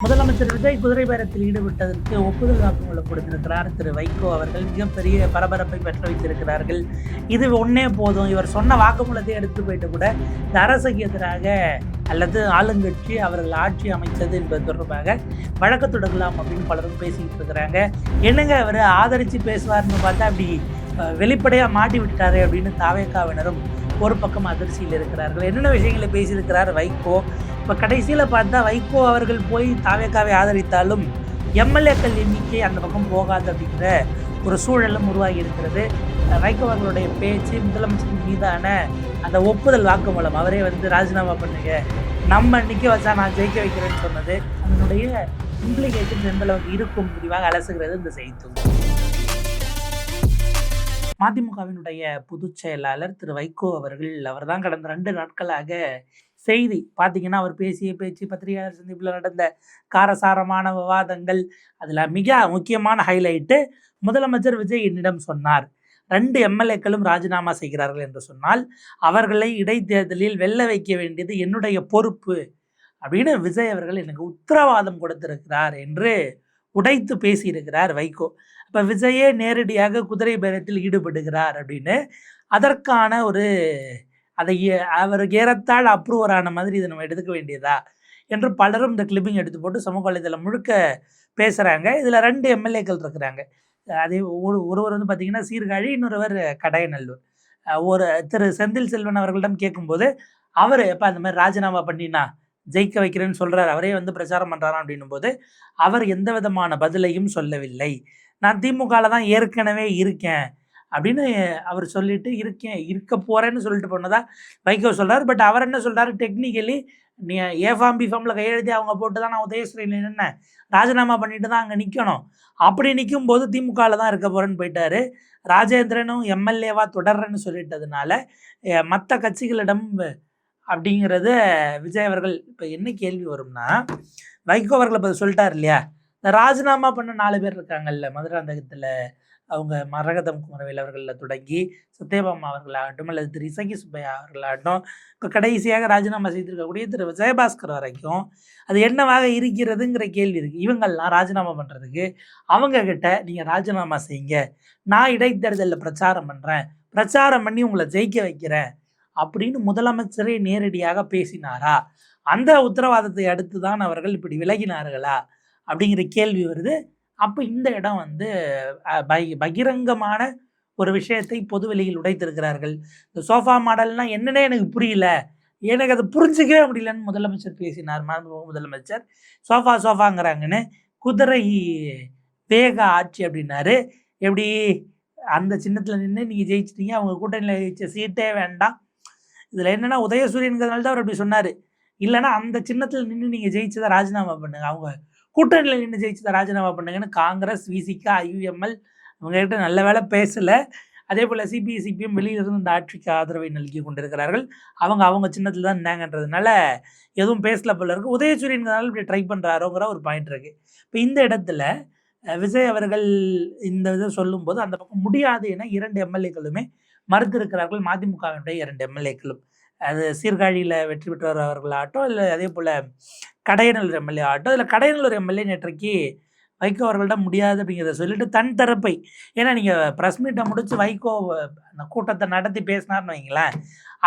முதலமைச்சர் விஜய் குதிரை பேரத்தில் ஈடுபட்டதற்கு ஒப்புதல் வாக்குமூலம் கொடுத்திருக்கிறார் திரு வைகோ அவர்கள். மிகப்பெரிய பரபரப்பை பெற்ற வைத்திருக்கிறார்கள். இது ஒன்னே போதும், இவர் சொன்ன வாக்குமூலத்தை எடுத்து போயிட்டு கூட இந்த அரசுக்கு எதிராக அல்லது ஆளுங்கட்சி அவர்கள் ஆட்சி அமைச்சது என்பது தொடர்பாக வழக்கு தொடங்கலாம் அப்படின்னு பலரும் பேசிக்கிட்டு இருக்கிறாங்க. என்னங்க அவர் ஆதரித்து பேசுவார்னு பார்த்தா அப்படி வெளிப்படையாக மாட்டி விட்டாரு அப்படின்னு தாவேக்காவினரும் ஒரு பக்கம் அதிர்ச்சியில் இருக்கிறார்கள். என்னென்ன விஷயங்களை பேசியிருக்கிறார் வைகோ. இப்போ கடைசியில் பார்த்தா வைகோ அவர்கள் போய் தாவேக்காவை ஆதரித்தாலும் எம்எல்ஏக்கள் எண்ணிக்கை அந்த பக்கம் போகாது அப்படிங்கிற ஒரு சூழலும் உருவாகி இருக்கிறது. வைகோ அவர்களுடைய பேச்சு, முதலமைச்சரின் மீதான அந்த ஒப்புதல் வாக்குமூலம், அவரே ராஜினாமா பண்ணுங்க, நம்ம நிற்க வச்சா நான் ஜெயிக்க வைக்கிறேன்னு சொன்னது, அதனுடைய இம்ப்ளிகேஷன் எந்த அளவுக்கு இருக்கும் முடிவாக அலசுகிறது இந்த செய்தி. மதிமுகவினுடைய பொதுச் செயலாளர் திரு வைகோ அவர் தான் கடந்த 2 நாட்களாக செய்தி பார்த்தீங்கன்னா, அவர் பேசிய பேச்சு, பத்திரிகையாளர் சந்திப்பில் நடந்த காரசாரமான விவாதங்கள், அதில் மிக முக்கியமான ஹைலைட்டு, முதலமைச்சர் விஜய் என்னிடம் சொன்னார் 2 எம்எல்ஏக்களும் ராஜினாமா செய்கிறார்கள் என்று சொன்னால் அவர்களை இடைத்தேர்தலில் வெல்ல வைக்க வேண்டியது என்னுடைய பொறுப்பு அப்படின்னு விஜய் அவர்கள் எனக்கு உத்தரவாதம் கொடுத்திருக்கிறார் என்று உடைத்து பேசியிருக்கிறார் வைகோ. அப்போ விஜயே நேரடியாக குதிரை பேரத்தில் ஈடுபடுகிறார் அப்படின்னு அதற்கான ஒரு அதை அவர் ஏறத்தாழ் அப்ரூவர் ஆன மாதிரி இதை நம்ம எடுத்துக்க வேண்டியதா என்று பலரும் இந்த கிளிப்பிங் எடுத்து போட்டு சமூக வலைதளம் முழுக்க பேசுகிறாங்க. இதில் 2 எம்எல்ஏக்கள் இருக்கிறாங்க. அதே ஒருவர் பார்த்திங்கன்னா சீர்காழி, இன்னொருவர் கடையநல்லூர். ஒரு திரு செந்தில் செல்வன் அவர்களிடம் கேட்கும்போது அவர் எப்போ அந்த மாதிரி ராஜினாமா பண்ணினா ஜெயிக்க வைக்கிறேன்னு சொல்கிறார், அவரே பிரச்சாரம் பண்ணுறாராம் அப்படின்னும் போது அவர் எந்த விதமான பதிலையும் சொல்லவில்லை. நான் திமுகவில் தான் ஏற்கனவே இருக்கேன் அப்படின்னு அவர் சொல்லிட்டு இருக்க போகிறேன்னு சொல்லிட்டு போனதா வைகோ சொல்கிறார். பட் அவர் என்ன சொல்கிறாரு, டெக்னிக்கலி நீ ஏஃபார்ம் பிஃபார்மில் கையெழுதி அவங்க போட்டு தான் நான் உதயஸ்ரீயில் நின்னேன், ராஜினாமா பண்ணிட்டு தான் அங்கே நிற்கணும், அப்படி நிற்கும் போது திமுகவில் தான் இருக்க போகிறேன்னு போயிட்டாரு. ராஜேந்திரனும் எம்எல்ஏவாக தொடர்றேன்னு சொல்லிட்டதுனால மற்ற கட்சிகளிடம் அப்படிங்கிறது விஜய் அவர்கள். இப்போ என்ன கேள்வி வரும்னா, வைகோ அவர்கள் இப்போ சொல்லிட்டார் இல்லையா, இந்த ராஜினாமா பண்ண 4 பேர் இருக்காங்கல்ல, மதுராந்தகத்தில் அவங்க மரகதம் குமரவேல் அவர்களில் தொடங்கி சத்யபாமா அவர்களாகட்டும் அல்லது திரு இசகி சுப்பையா அவர்களாகட்டும், இப்போ கடைசியாக ராஜினாமா செய்திருக்கக்கூடிய திரு விஜயபாஸ்கர் வரைக்கும் அது என்னவாக இருக்கிறதுங்கிற கேள்வி இருக்குது. இவங்கள்லாம் ராஜினாமா பண்ணுறதுக்கு அவங்க கிட்ட நீங்கள் ராஜினாமா செய்யுங்க, நான் இடைத்தேர்தலில் பிரச்சாரம் பண்ணுறேன், பிரச்சாரம் பண்ணி உங்களை ஜெயிக்க வைக்கிறேன் அப்படின்னு முதலமைச்சரே நேரடியாக பேசினாரா? அந்த உத்தரவாதத்தை அடுத்து தான் அவர்கள் இப்படி விலகினார்களா அப்படிங்கிற கேள்வி வருது. அப்போ இந்த இடம் பகிரங்கமான ஒரு விஷயத்தை பொதுவெளியில் உடைத்திருக்கிறார்கள். இந்த சோஃபா மாடல்னால் என்னன்னே எனக்கு புரியல, எனக்கு அதை புரிஞ்சிக்கவே முடியலன்னு முதலமைச்சர் பேசினார். முதலமைச்சர் சோஃபாங்கிறாங்கன்னு குதிரை வேக ஆட்சி அப்படின்னாரு. எப்படி அந்த சின்னத்தில் நின்று நீங்கள் ஜெயிச்சிட்டீங்க, அவங்க கூட்டணியில் ஜெயிச்ச சீட்டே வேண்டாம். இதில் என்னென்னா உதயசூரியன்கிறதுனால தான் அவர் அப்படி சொன்னார். இல்லைன்னா அந்த சின்னத்தில் நின்று நீங்கள் ஜெயிச்சதை ராஜினாமா பண்ணுங்க, அவங்க கூட்டணியில் நின்று ஜெயிச்சதை ராஜினாமா பண்ணுங்கன்னு காங்கிரஸ், விசிகா, ஐயுஎம்எல் இவங்ககிட்ட நல்ல வேலை பேசலை. அதே போல் சிபிஐ, சிபிஎம் வெளியிலிருந்து இந்த ஆட்சிக்கு ஆதரவை நல்கி கொண்டிருக்கிறார்கள். அவங்க சின்னத்தில் தான் இருந்தாங்கன்றதுனால எதுவும் பேசல போல இருக்குது. உதயசூரியன்கிறதுனால இப்படி ட்ரை பண்ணுறாரோங்கிற ஒரு பாயிண்ட் இருக்குது. இப்போ இந்த இடத்துல விஜய் அவர்கள் இந்த இதை சொல்லும்போது அந்த பக்கம் முடியாது என 2 எம்எல்ஏக்களுமே மறுத்திருக்கிறார்கள். மதிமுகவினுடைய 2 எம்எல்ஏக்களும், அது சீர்காழியில் வெற்றி பெற்றவர் அவர்களாகட்டும், இல்லை அதே போல் கடையநல்லூர் எம்எல்ஏ ஆகட்டும். இதில் கடையநல்லூர் எம்எல்ஏ நேற்றைக்கு வைகோ அவர்களிடம் முடியாது அப்படிங்கிறத சொல்லிட்டு தன் தரப்பை, ஏன்னா நீங்கள் ப்ரெஸ் மீட்டை முடித்து வைகோ அந்த கூட்டத்தை நடத்தி பேசினார்னு வைங்களேன்,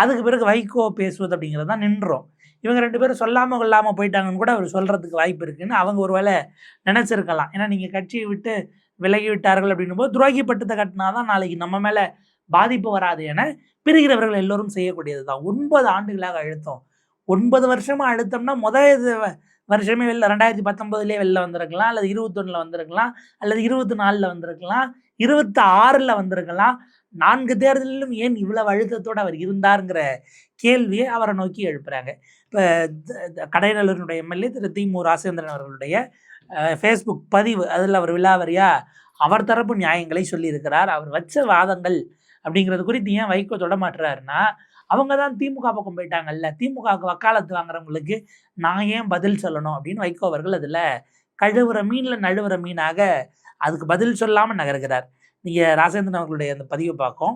அதுக்கு பிறகு வைகோ பேசுவது அப்படிங்கிறது தான் நின்றோம். இவங்க 2 பேரும் சொல்லாமல் கொள்ளாமல் போயிட்டாங்கன்னு கூட அவர் சொல்கிறதுக்கு வாய்ப்பு இருக்குதுன்னு அவங்க ஒரு வேளை நினச்சிருக்கலாம். ஏன்னா நீங்கள் கட்சியை விட்டு விலகி விட்டார்கள் அப்படின்னும் போது துரோகி பட்டத்தை கட்டினா தான் நாளைக்கு நம்ம மேலே பாதிப்பு வராது என பிரிகிறவர்கள் எல்லோரும் செய்யக்கூடியது தான். 9 ஆண்டுகளாக அழுத்தம், 9 வருஷமாக அழுத்தம்னா முதல் வருஷமே வெளில 2019 வெளில வந்திருக்கலாம், அல்லது 21 வந்திருக்கலாம், அல்லது 24 வந்திருக்கலாம், 26 வந்திருக்கலாம். 4 தேர்தலிலும் ஏன் இவ்வளவு அழுத்தத்தோடு அவர் இருந்தாருங்கிற கேள்வியை அவரை நோக்கி எழுப்புறாங்க. இப்போ கடையநல்லூரினுடைய எம்எல்ஏ திரு திமு ராசேந்திரன் அவர்களுடைய ஃபேஸ்புக் பதிவு, அதில் அவர் விலாவரியாக அவர் தரப்பு நியாயங்களை சொல்லியிருக்கிறார். அவர் வச்ச வாதங்கள் அப்படிங்கிறது குறித்து ஏன் வைகோ தொட மாட்டுறாருன்னா, அவங்க தான் திமுக பக்கம் போயிட்டாங்கல்ல, திமுகவுக்கு வக்காலத்து வாங்குறவங்களுக்கு நான் ஏன் பதில் சொல்லணும் அப்படின்னு வைகோ அவர்கள் அதில் கழுவுற மீனில் நழுவுற மீனாக அதுக்கு பதில் சொல்லாமல் நகர்கிறார். நீங்கள் ராசேந்திரன் அவர்களுடைய அந்த பதிவை பார்க்கும்.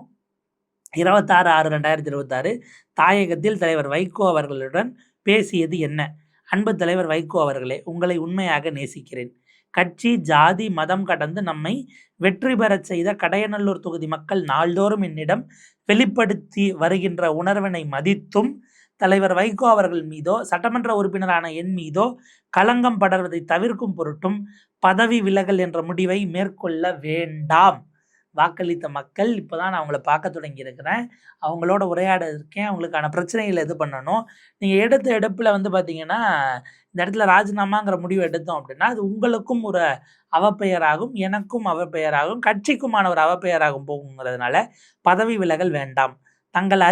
26/6/2026 தாயகத்தில் தலைவர் வைகோ அவர்களுடன் பேசியது என்ன அன்பு தலைவர் வைகோ அவர்களே, உங்களை உண்மையாக நேசிக்கிறேன். கட்சி, ஜாதி, மதம் கடந்து நம்மை வெற்றி பெறச் செய்த கடையநல்லூர் தொகுதி மக்கள் நாள்தோறும் என்னிடம் வெளிப்படுத்தி வருகின்ற உணர்வினை மதித்தும், தலைவர் வைகோ அவர்கள் மீதோ, சட்டமன்ற உறுப்பினரான என் மீதோ களங்கம் படர்வதை தவிர்க்கும் பொருட்டும் பதவி விலகல் என்ற முடிவை மேற்கொள்ள வேண்டாம். வாக்களித்த மக்கள் இப்போதான் நான் அவங்கள பார்க்க தொடங்கியிருக்கிறேன். அவங்களோட உரையாட இருக்கேன். அவங்களுக்கான பிரச்சனைகளை இது பண்ணணும். நீங்கள் எடுத்த எடுப்பில் வந்து பார்த்தீங்கன்னா, இந்த இடத்துல ராஜினாமாங்கிற முடிவு எடுத்தோம் அப்படின்னா, அது உங்களுக்கும் ஒரு அவப்பெயராகும், எனக்கும் அவப்பெயராகும், கட்சிக்குமான ஒரு அவப்பெயராகும் போகுங்கிறதுனால பதவி விலகல் வேண்டாம். தங்கள்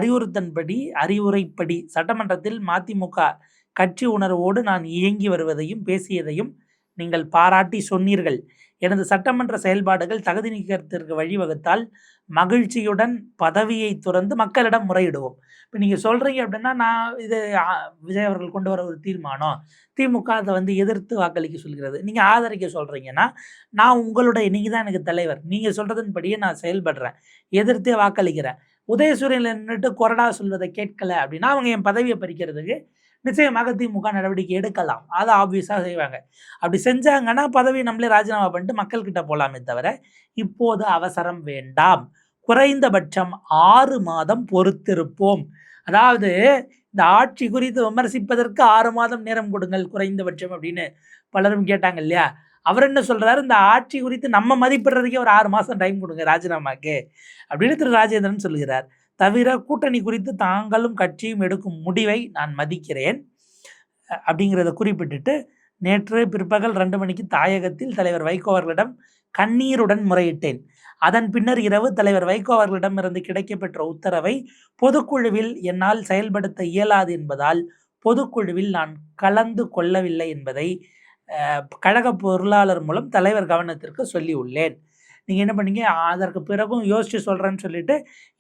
அறிவுரைப்படி சட்டமன்றத்தில் மதிமுக கட்சி உணர்வோடு நான் இயங்கி வருவதையும் பேசியதையும் நீங்கள் பாராட்டி சொன்னீர்கள். எனது சட்டமன்ற செயல்பாடுகள் தகுதி நீக்கத்திற்கு வழிவகுத்தால் மகிழ்ச்சியுடன் பதவியை துறந்து மக்களிடம் முறையிடுவோம். இப்போ நீங்கள் சொல்கிறீங்க அப்படின்னா, நான் இது விஜய் அவர்கள் கொண்டு வர ஒரு தீர்மானம், திமுக அதை வந்து எதிர்த்து வாக்களிக்க சொல்கிறது, நீங்கள் ஆதரிக்க சொல்கிறீங்கன்னா, நான் உங்களுடைய நீங்கள் தான் எனக்கு தலைவர், நீங்கள் சொல்கிறதன்படியே நான் செயல்படுறேன், எதிர்த்தே வாக்களிக்கிறேன். உதயசூரியனில் நின்றுட்டு கொறடா சொல்வதை கேட்கல அப்படின்னா, அவங்க என் பதவியை பறிக்கிறதுக்கு நிச்சயமாக திமுக நடவடிக்கை எடுக்கலாம். அதை ஆப்வியஸாக செய்வாங்க. அப்படி செஞ்சாங்கன்னா பதவியை நம்மளே ராஜினாமா பண்ணிட்டு மக்கள்கிட்ட போகலாமே தவிர, இப்போது அவசரம் வேண்டாம். குறைந்தபட்சம் 6 மாதம் பொறுத்திருப்போம். அதாவது இந்த ஆட்சி குறித்து விமர்சிப்பதற்கு 6 மாதம் நேரம் கொடுங்கள் குறைந்தபட்சம் அப்படின்னு பலரும் கேட்டாங்க இல்லையா? அவர் என்ன சொல்றாரு, இந்த ஆட்சி குறித்து நம்ம மதிப்பிடுறதுக்கே ஒரு 6 மாதம் டைம் கொடுங்க ராஜினாமாக்கு அப்படின்னு திரு ராஜேந்திரன் சொல்கிறார். தவிர கூட்டணி குறித்து தாங்களும் கட்சியும் எடுக்கும் முடிவை நான் மதிக்கிறேன் அப்படிங்கிறத குறிப்பிட்டுட்டு, நேற்று பிற்பகல் 2 மணிக்கு தாயகத்தில் தலைவர் வைகோ அவர்களிடம் கண்ணீருடன் முறையிட்டேன். அதன் பின்னர் இரவு தலைவர் வைகோ அவர்களிடமிருந்து கிடைக்கப்பெற்ற உத்தரவை பொதுக்குழுவில் என்னால் செயல்படுத்த இயலாது என்பதால் பொதுக்குழுவில் நான் கலந்து கொள்ளவில்லை என்பதை கழக பொருளாளர் மூலம் தலைவர் கவனத்திற்கு சொல்லி உள்ளேன். நீங்கள் என்ன பண்ணீங்க, அதற்கு பிறகும் யோசிச்சு சொல்கிறேன்னு சொல்லிட்டு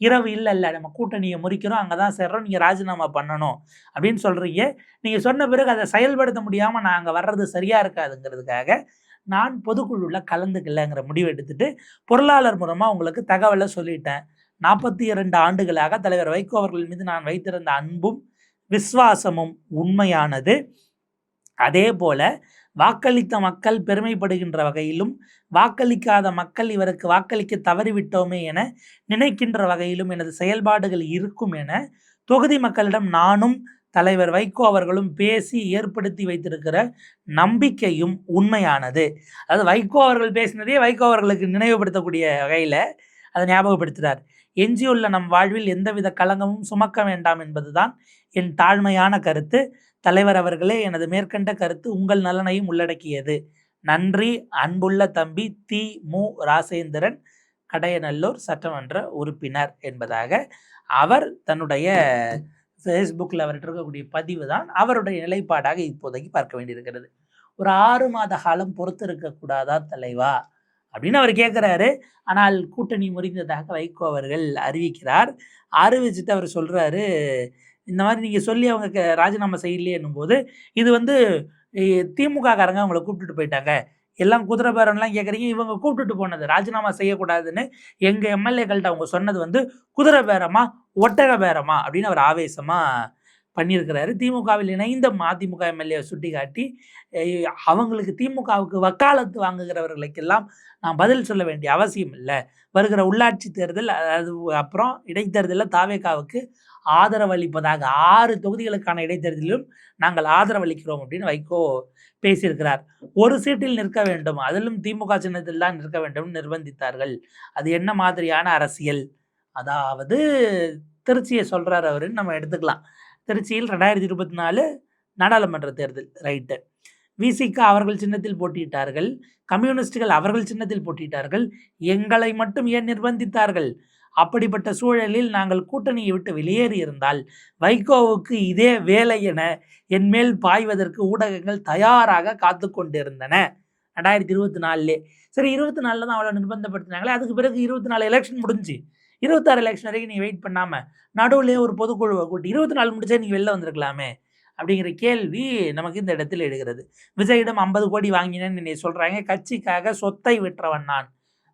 இரவு இல்லை நம்ம கூட்டணியை முறிக்கிறோம், அங்கே தான் சேர்றோம், நீங்கள் ராஜினாமா பண்ணணும் அப்படின்னு சொல்கிறீங்க. நீங்கள் சொன்ன பிறகு அதை செயல்படுத்த முடியாமல் நான் அங்கே வர்றது சரியாக இருக்காதுங்கிறதுக்காக நான் பொதுக்குழுவில் கலந்துக்கலைங்கிற முடிவு எடுத்துட்டு பொருளாளர் மூலமாக உங்களுக்கு தகவலை சொல்லிட்டேன். 42 ஆண்டுகளாக தலைவர் வைகோ அவர்கள் மீது நான் வைத்திருந்த அன்பும் விசுவாசமும் உண்மையானது. அதே போல வாக்களித்த மக்கள் பெருமைப்படுகின்ற வகையிலும், வாக்களிக்காத மக்கள் இவருக்கு வாக்களிக்க தவறிவிட்டோமே என நினைக்கின்ற வகையிலும் எனது செயல்பாடுகள் இருக்கும் என தொகுதி மக்களிடம் நானும் தலைவர் வைகோ அவர்களும் பேசி ஏற்படுத்தி வைத்திருக்கிற நம்பிக்கையும் உண்மையானது. அதாவது வைகோ அவர்கள் பேசினதே வைகோ அவர்களுக்கு நினைவுபடுத்தக்கூடிய வகையில் அதை ஞாபகப்படுத்துகிறார். எஞ்சியுள்ள நம் வாழ்வில் எந்தவித களங்கமும் சுமக்க வேண்டாம் என்பதுதான் என் தாழ்மையான கருத்து. தலைவர் அவர்களே, எனது மேற்கண்ட கருத்து உங்கள் நலனையும் உள்ளடக்கியது. நன்றி. அன்புள்ள தம்பி தி. மு. ராசேந்திரன், கடையநல்லூர் சட்டமன்ற உறுப்பினர் என்பதாக அவர் தன்னுடைய ஃபேஸ்புக்கில் அவர்கிட்ட இருக்கக்கூடிய பதிவு தான் அவருடைய நிலைப்பாடாக இப்போதைக்கு பார்க்க வேண்டியிருக்கிறது. ஒரு 6 மாத காலம் பொறுத்து இருக்கக்கூடாதா தலைவா அப்படின்னு அவர் கேட்குறாரு. ஆனால் கூட்டணி முறிந்ததாக வைகோ அவர்கள் அறிவிக்கிறார். அறிவிச்சுட்டு அவர் சொல்கிறாரு, இந்த மாதிரி நீங்கள் சொல்லி அவங்க ராஜினாமா செய்யலையேன்னும் போது, இது வந்து திமுக காரங்க அவங்கள கூப்பிட்டுட்டு போயிட்டாங்க, எல்லாம் குதிரை பேரம்லாம் கேட்குறீங்க, இவங்க கூப்பிட்டுட்டு போனது ராஜினாமா செய்யக்கூடாதுன்னு எங்கள் எம்எல்ஏக்கள்கிட்ட அவங்க சொன்னது வந்து குதிரை பேரமா ஒட்டக பேரமா அப்படின்னு அவர் ஆவேசமாக பண்ணியிருக்கிறாரு. திமுகவில் இணைந்த மதிமுக எம்எல்ஏ சுட்டி காட்டி, அவங்களுக்கு திமுகவுக்கு வக்காலத்து வாங்குகிறவர்களுக்கெல்லாம் நான் பதில் சொல்ல வேண்டிய அவசியம் இல்லை, வருகிற உள்ளாட்சி தேர்தல் அது அப்புறம் இடைத்தேர்தலில் தாவேகாவுக்கு ஆதரவு அளிப்பதாக 6 தொகுதிகளுக்கான இடைத்தேர்தலிலும் நாங்கள் ஆதரவு அளிக்கிறோம் அப்படின்னு வைகோ பேசியிருக்கிறார். ஒரு சீட்டில் நிற்க வேண்டும், அதிலும் திமுக சின்னத்தில் தான் நிற்க வேண்டும் நிர்பந்தித்தார்கள். அது என்ன மாதிரியான அரசியல்? அதாவது திருச்சியை சொல்கிறார் அவருன்னு நம்ம எடுத்துக்கலாம். திருச்சியில் 2024 நாடாளுமன்ற தேர்தல், ரைட்டு. விசிக அவர்கள் சின்னத்தில் போட்டியிட்டார்கள், கம்யூனிஸ்டுகள் அவர்கள் சின்னத்தில் போட்டியிட்டார்கள், எங்களை மட்டும் ஏன் நிர்பந்தித்தார்கள்? அப்படிப்பட்ட சூழலில் நாங்கள் கூட்டணியை விட்டு வெளியேறி இருந்தால் வைகோவுக்கு இதே வேலை என என்மேல் பாய்வதற்கு ஊடகங்கள் தயாராக காத்து கொண்டிருந்தன. 2024 சரி, 24 தான் அவ்வளோ நிர்பந்தப்படுத்தினாங்களே, அதுக்கு பிறகு 24 எலெக்ஷன் முடிஞ்சு 26 எலெக்ஷன் வரைக்கும் நீங்கள் வெயிட் பண்ணாமல் நடுவில் ஒரு பொதுக்குழுவை கூட்டி 24 முடிச்சா நீங்கள் வெளில வந்திருக்கலாமே அப்படிங்கிற கேள்வி நமக்கு இந்த இடத்தில் எழுகிறது. விஜயிடம் 50 கோடி வாங்கினேன்னு என்னை சொல்கிறாங்க, கட்சிக்காக சொத்தை விற்றவன் நான்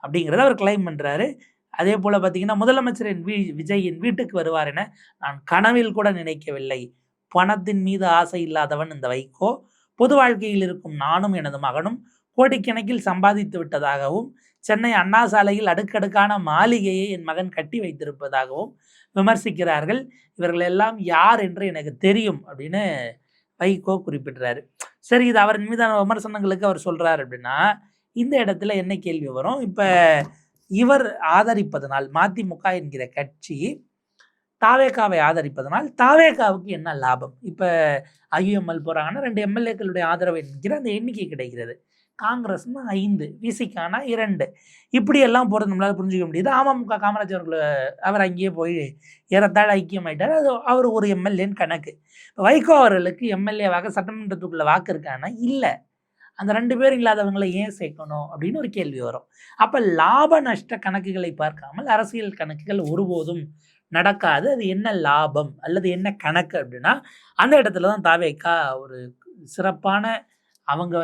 அப்படிங்கிறத அவர் கிளைம் பண்ணுறாரு. அதே போல் பார்த்தீங்கன்னா, முதலமைச்சரின் விஜயின் வீட்டுக்கு வருவார் என நான் கனவில் கூட நினைக்கவில்லை. பணத்தின் மீது ஆசை இல்லாதவன் இந்த வைகோ. பொது வாழ்க்கையில் இருக்கும் நானும் எனது மகனும் கோடிக்கணக்கில் சம்பாதித்து விட்டதாகவும் சென்னை அண்ணா சாலையில் அடுக்கடுக்கான மாளிகையை என் மகன் கட்டி வைத்திருப்பதாகவும் விமர்சிக்கிறார்கள். இவர்கள் எல்லாம் யார் என்று எனக்கு தெரியும் அப்படின்னு வைகோ குறிப்பிடுறாரு. சரி, இது அவரின் மீதான விமர்சனங்களுக்கு அவர் சொல்றாரு அப்படின்னா, இந்த இடத்துல என்ன கேள்வி வரும்? இப்ப இவர் ஆதரிப்பதனால், மதிமுக என்கிற கட்சி தாவேகாவை ஆதரிப்பதனால் தாவேகாவுக்கு என்ன லாபம்? இப்ப ஐயுஎம்எல் போறாங்கன்னா 2 எம்எல்ஏக்களுடைய ஆதரவு என்கிற அந்த எண்ணிக்கை கிடைக்கிறது. காங்கிரஸ்னா 5, விசிகானா 2, இப்படியெல்லாம் போகிறது நம்மளால புரிஞ்சுக்க முடியுது. அமமுக காமராஜர் அவர் அங்கேயே போய் ஏறத்தாழ ஐக்கியமாயிட்டார். அது அவர் ஒரு எம்எல்ஏன்னு கணக்கு. இப்போ வைகோ அவர்களுக்கு எம்எல்ஏவாக சட்டமன்றத்துக்குள்ள வாக்கு இருக்கானா? இல்லை. அந்த 2 பேர் இல்லாதவங்களை ஏன் சேர்க்கணும் அப்படின்னு ஒரு கேள்வி வரும். அப்போ லாப நஷ்ட கணக்குகளை பார்க்காமல் அரசியல் கணக்குகள் ஒருபோதும் நடக்காது. அது என்ன லாபம் அல்லது என்ன கணக்கு அப்படின்னா, அந்த இடத்துல தான் தாவேகா ஒரு சிறப்பான அவங்க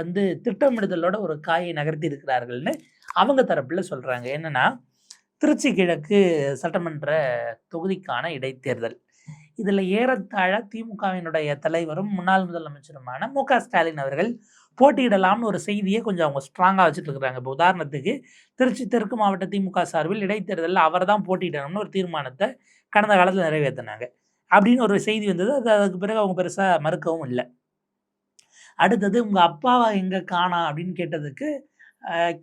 திட்டமிடுதலோட ஒரு காயை நகர்த்தி இருக்கிறார்கள்னு அவங்க தரப்புல சொல்றாங்க. என்னன்னா, திருச்சி கிழக்கு சட்டமன்ற தொகுதிக்கான இடைத்தேர்தல். இதுல ஏறத்தாழ திமுகவினுடைய தலைவரும் முன்னாள் முதலமைச்சருமான மு.க. ஸ்டாலின் அவர்கள் போட்டியிடலாம்னு ஒரு செய்தியை கொஞ்சம் அவங்க ஸ்ட்ராங்காக வச்சுட்டு இருக்கிறாங்க. இப்போ உதாரணத்துக்கு திருச்சி தெற்கு மாவட்ட திமுக சார்பில் இடைத்தேர்தலில் அவர் தான் போட்டியிடணும்னு ஒரு தீர்மானத்தை கடந்த காலத்தில் நிறைவேற்றினாங்க அப்படின்னு ஒரு செய்தி வந்தது. அதுக்கு பிறகு அவங்க பெருசாக மறுக்கவும் இல்லை. அடுத்தது உங்கள் அப்பாவை எங்கே காணா அப்படின்னு கேட்டதுக்கு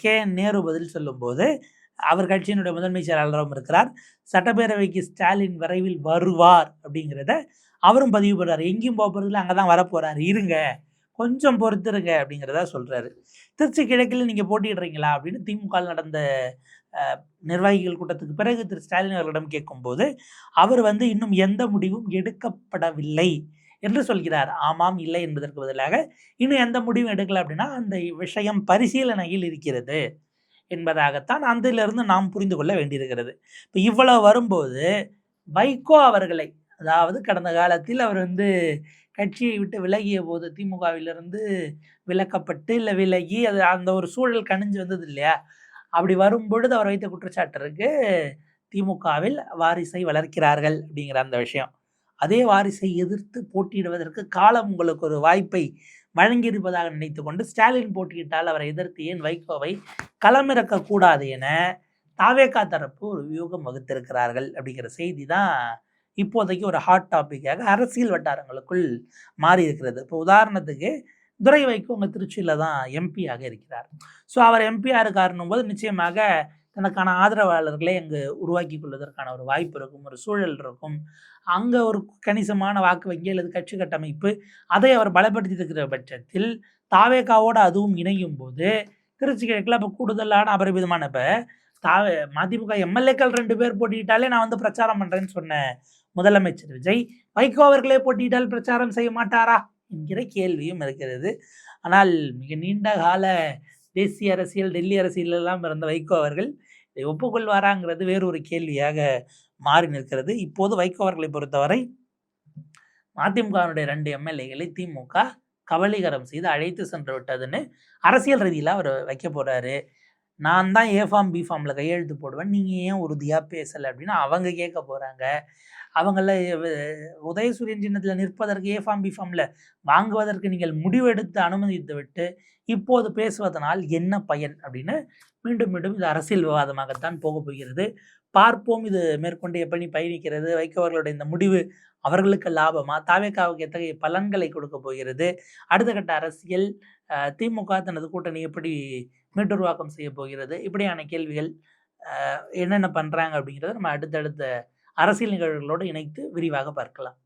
கே.என். நேரு பதில் சொல்லும்போது, அவர் கட்சியினுடைய முதன்மை செயலாளரும் இருக்கிறார், சட்டப்பேரவைக்கு ஸ்டாலின் விரைவில் வருவார் அப்படிங்கிறத அவரும் பதிவு பண்ணுறாரு. எங்கேயும் போகிறதுல அங்கே தான் வரப்போகிறார், இருங்க கொஞ்சம் பொறுத்துருங்க அப்படிங்கிறத சொல்கிறாரு. திருச்சி கிழக்கில் நீங்கள் போட்டிடுறீங்களா அப்படின்னு திமுக நடந்த நிர்வாகிகள் கூட்டத்துக்கு பிறகு திரு ஸ்டாலின் அவர்களிடம் கேட்கும்போது அவர் இன்னும் எந்த முடிவும் எடுக்கப்படவில்லை என்று சொல்கிறார். ஆமாம், இல்லை என்பதற்கு பதிலாக இன்னும் எந்த முடிவும் எடுக்கல அப்படின்னா அந்த விஷயம் பரிசீலனையில் இருக்கிறது என்பதாகத்தான் அதிலிருந்து நாம் புரிந்து கொள்ள வேண்டியிருக்கிறது. இப்போ இவ்வளவு வரும்போது வைகோ அவர்களை, அதாவது கடந்த காலத்தில் அவர் கட்சியை விட்டு விலகிய போது திமுகவிலிருந்து விலக்கப்பட்டு இல்லை விலகி அது அந்த ஒரு சூழல் கணிஞ்சு வந்தது இல்லையா, அப்படி வரும்பொழுது அவர் வைத்த குற்றச்சாட்டு இருக்கு, திமுகவில் வாரிசை வளர்க்கிறார்கள் அப்படிங்கிற அந்த விஷயம். அதே வாரிசை எதிர்த்து போட்டியிடுவதற்கு காலம் உங்களுக்கு ஒரு வாய்ப்பை வழங்கியிருப்பதாக நினைத்து கொண்டு ஸ்டாலின் போட்டியிட்டால் அவரை எதிர்த்து ஏன் வைகோவை களமிறக்கக்கூடாது என தாவேகா தரப்பு ஒரு வியூகம் வகுத்திருக்கிறார்கள் அப்படிங்கிற செய்தி தான் இப்போதைக்கு ஒரு ஹாட் டாப்பிக்காக அரசியல் வட்டாரங்களுக்குள் மாறி இருக்கிறது. இப்போ உதாரணத்துக்கு துரை வைகோ உங்கள் திருச்சியில் தான் எம்பியாக இருக்கிறார். ஸோ அவர் எம்பியாக இருக்காருன்னும் போது நிச்சயமாக தனக்கான ஆதரவாளர்களை அங்கு உருவாக்கி கொள்வதற்கான ஒரு வாய்ப்பு இருக்கும், ஒரு சூழல் இருக்கும். அங்கே ஒரு கணிசமான வாக்கு வங்கி அல்லது கட்சி கட்டமைப்பு அதை அவர் பலப்படுத்தி இருக்கிற பட்சத்தில் தாவேகாவோடு அதுவும் இணையும் போது திருச்சி கிழக்கில் இப்போ கூடுதலான அபரிமிதமான இப்போ மதிமுக எம்எல்ஏக்கள் 2 பேர் போட்டியிட்டாலே நான் பிரச்சாரம் பண்ணுறேன்னு சொன்ன முதலமைச்சர் விஜய் வைகோ அவர்களே போட்டியிட்டால் பிரச்சாரம் செய்ய மாட்டாரா என்கிற கேள்வியும் இருக்கிறது. ஆனால் மிக நீண்ட கால தேசிய அரசியல், டெல்லி அரசியல் எல்லாம் இருந்த வைகோ அவர்கள் இதை ஒப்புக்கொள்வாராங்கிறது வேறு ஒரு கேள்வியாக மாறி நிற்கிறது. இப்போது வைகோ அவர்களை பொறுத்தவரை மதிமுகவினுடைய 2 எம்எல்ஏக்களை திமுக கபலீகரம் செய்து அழைத்து சென்று விட்டதுன்னு அரசியல் ரீதியில் அவர் வைக்க போறாரு. நான் தான் ஏ ஃபார்ம் பி ஃபார்மில் கையெழுத்து போடுவேன், நீங்கள் ஏன் உறுதியாக பேசலை அப்படின்னு அவங்க கேட்க போகிறாங்க. அவங்கள உதயசூரியன் சின்னத்தில் நிற்பதற்கு ஏ ஃபார்ம் பி ஃபார்மில் வாங்குவதற்கு நீங்கள் முடிவெடுத்து அனுமதித்து விட்டு இப்போது பேசுவதனால் என்ன பயன் அப்படின்னு மீண்டும் மீண்டும் இது அரசியல் விவாதமாகத்தான் போக போகிறது. பார்ப்போம் இது மேற்கொண்டு எப்படி பயணிக்கிறது, வைக்கவர்களுடைய இந்த முடிவு அவர்களுக்கு லாபமா, தாவேகாவுக்கு எத்தகைய பலன்களை கொடுக்க போகிறது, அடுத்த கட்ட அரசியல் திமுக தனது கூட்டணி எப்படி மீட்டுருவாக்கம் செய்ய போகிறது, இப்படியான கேள்விகள் என்னென்ன பண்ணுறாங்க அப்படிங்கிறத நம்ம அடுத்தடுத்த அரசியல் நிகழ்வுகளோடு இணைத்து விரிவாக பார்க்கலாம்.